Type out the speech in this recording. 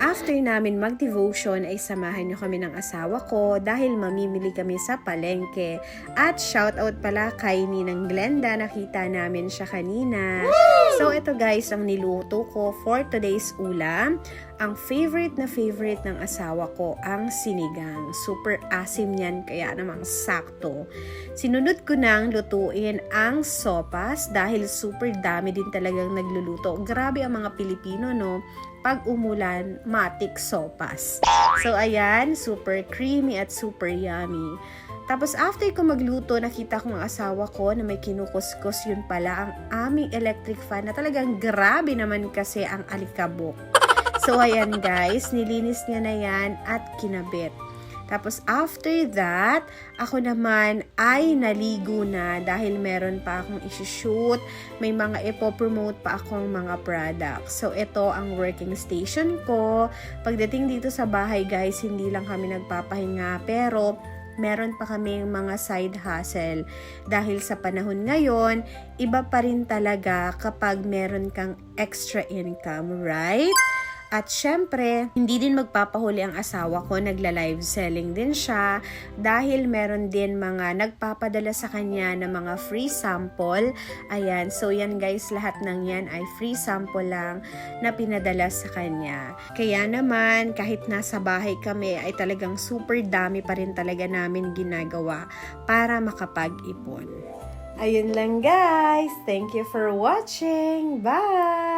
after namin mag-devotion ay samahan nyo kami ng asawa ko dahil mamimili kami sa palengke. At shoutout pala kay Ninang Glenda, nakita namin siya kanina. So ito guys ang niluto ko for today's ulam. Ang favorite ng asawa ko, ang sinigang. Super asim yan, kaya namang sakto. Sinunod ko nang lutuin ang sopas dahil super dami din talagang nagluluto. Grabe ang mga Pilipino, no? Pag umulan, matik sopas. So ayan, super creamy at super yummy. Tapos after ko magluto, nakita ko ang asawa ko na may kinukuskus. Yun pala ang aming electric fan na talagang grabe naman kasi ang alikabok. So ayan guys, nilinis niya na yan at kinabit. Tapos after that, ako naman ay naligo na dahil meron pa akong isushoot. May mga ipopromote pa akong mga products. So ito ang working station ko. Pagdating dito sa bahay guys, hindi lang kami nagpapahinga pero meron pa kaming mga side hustle. Dahil sa panahon ngayon, iba pa rin talaga kapag meron kang extra income, right? At syempre, hindi din magpapahuli ang asawa ko, nagla-live selling din siya dahil meron din mga nagpapadala sa kanya ng mga free sample. Ayan, so yan guys, lahat ng yan ay free sample lang na pinadala sa kanya. Kaya naman, kahit nasa bahay kami ay talagang super dami pa rin talaga namin ginagawa para makapag-ipon. Ayun lang guys, thank you for watching, bye!